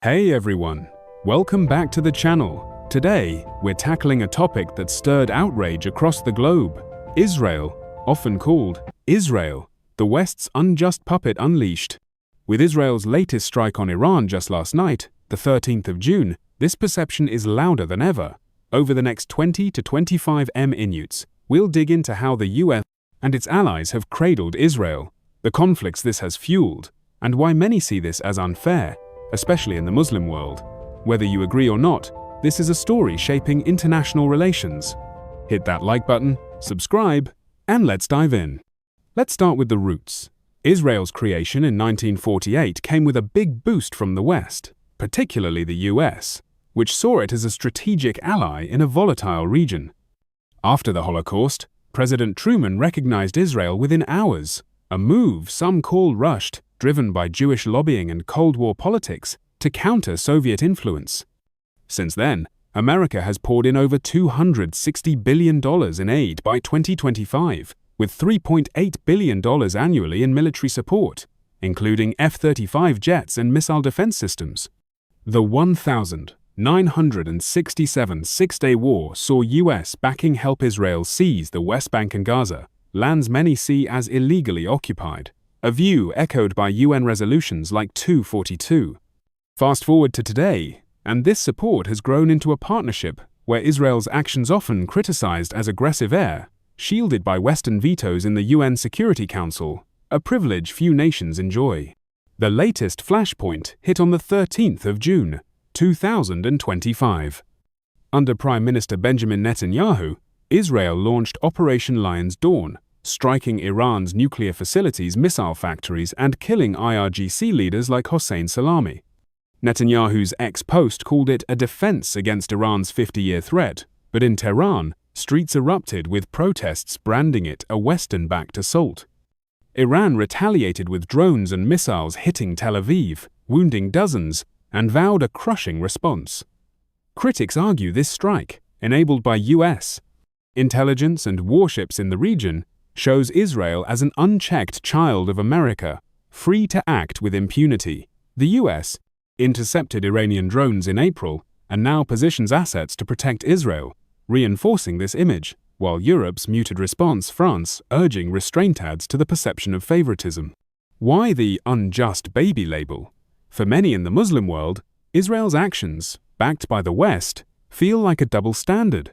Hey everyone, welcome back to the channel. Today, we're tackling a topic that stirred outrage across the globe. Israel, often called Israel, the West's unjust puppet unleashed. With Israel's latest strike on Iran just last night, the 13th of June, this perception is louder than ever. Over the next 20 to 25 minutes, we'll dig into how the US and its allies have cradled Israel, the conflicts this has fueled, and why many see this as unfair, especially in the Muslim world. Whether you agree or not, this is a story shaping international relations. Hit that like button, subscribe, and let's dive in. Let's start with the roots. Israel's creation in 1948 came with a big boost from the West, particularly the US, which saw it as a strategic ally in a volatile region. After the Holocaust, President Truman recognized Israel within hours, a move some call rushed, driven by Jewish lobbying and Cold War politics to counter Soviet influence. Since then, America has poured in over $260 billion in aid by 2025, with $3.8 billion annually in military support, including F-35 jets and missile defense systems. The 1,967 six-day war saw U.S. backing help Israel seize the West Bank and Gaza, lands many see as illegally occupied, a view echoed by UN resolutions like 242. Fast forward to today, and this support has grown into a partnership where Israel's actions often criticized as aggressive air, shielded by Western vetoes in the UN Security Council, a privilege few nations enjoy. The latest flashpoint hit on the 13th of June, 2025. Under Prime Minister Benjamin Netanyahu, Israel launched Operation Lion's Dawn, striking Iran's nuclear facilities, missile factories, and killing IRGC leaders like Hossein Salami. Netanyahu's ex-post called it a defense against Iran's 50-year threat, but in Tehran, streets erupted with protests branding it a Western-backed assault. Iran retaliated with drones and missiles hitting Tel Aviv, wounding dozens, and vowed a crushing response. Critics argue this strike, enabled by US intelligence and warships in the region, shows Israel as an unchecked child of America, free to act with impunity. The US intercepted Iranian drones in April and now positions assets to protect Israel, reinforcing this image, while Europe's muted response, France, urging restraint adds to the perception of favoritism. Why the unjust baby label? For many in the Muslim world, Israel's actions, backed by the West, feel like a double standard.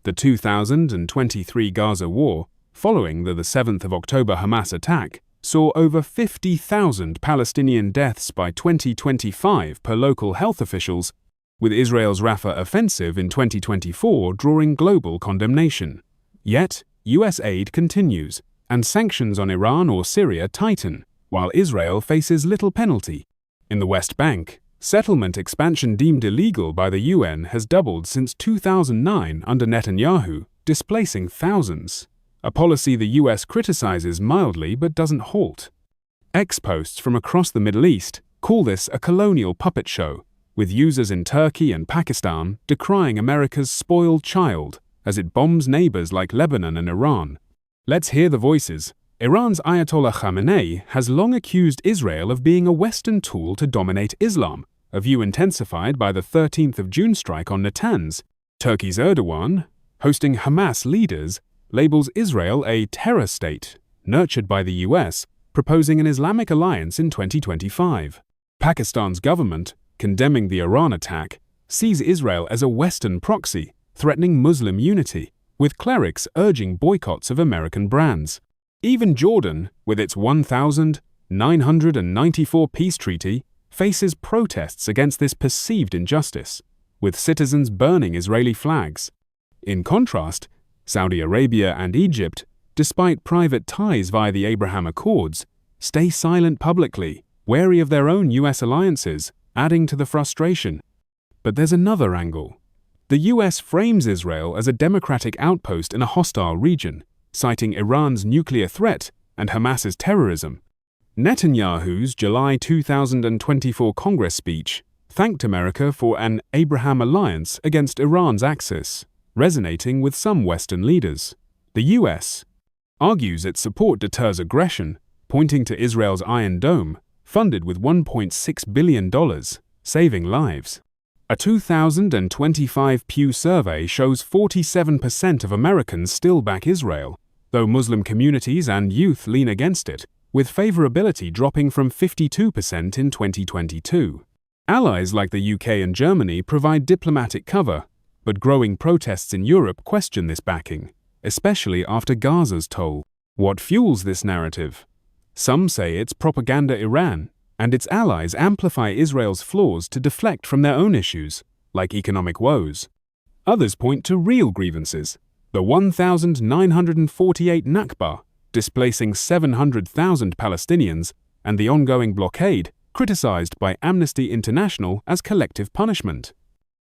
The 2023 Gaza war, following the 7th of October Hamas attack, saw over 50,000 Palestinian deaths by 2025 per local health officials, with Israel's Rafah offensive in 2024 drawing global condemnation. Yet, US aid continues, and sanctions on Iran or Syria tighten, while Israel faces little penalty. In the West Bank, settlement expansion deemed illegal by the UN has doubled since 2009 under Netanyahu, displacing thousands. A policy the US criticizes mildly but doesn't halt. Ex-posts from across the Middle East call this a colonial puppet show, with users in Turkey and Pakistan decrying America's spoiled child as it bombs neighbors like Lebanon and Iran. Let's hear the voices. Iran's Ayatollah Khamenei has long accused Israel of being a Western tool to dominate Islam, a view intensified by the 13th of June strike on Natanz. Turkey's Erdogan, hosting Hamas leaders, labels Israel a terror state, nurtured by the US, proposing an Islamic alliance in 2025. Pakistan's government, condemning the Iran attack, sees Israel as a Western proxy, threatening Muslim unity, with clerics urging boycotts of American brands. Even Jordan, with its 1,994 peace treaty, faces protests against this perceived injustice, with citizens burning Israeli flags. In contrast, Saudi Arabia and Egypt, despite private ties via the Abraham Accords, stay silent publicly, wary of their own US alliances, adding to the frustration. But there's another angle. The US frames Israel as a democratic outpost in a hostile region, citing Iran's nuclear threat and Hamas's terrorism. Netanyahu's July 2024 Congress speech thanked America for an Abraham alliance against Iran's axis, resonating with some Western leaders. The US argues its support deters aggression, pointing to Israel's Iron Dome, funded with $1.6 billion, saving lives. A 2025 Pew survey shows 47% of Americans still back Israel, though Muslim communities and youth lean against it, with favorability dropping from 52% in 2022. Allies like the UK and Germany provide diplomatic cover, but growing protests in Europe question this backing, especially after Gaza's toll. What fuels this narrative? Some say it's propaganda Iran, and its allies amplify Israel's flaws to deflect from their own issues, like economic woes. Others point to real grievances: the 1,948 Nakba, displacing 700,000 Palestinians, and the ongoing blockade, criticized by Amnesty International as collective punishment.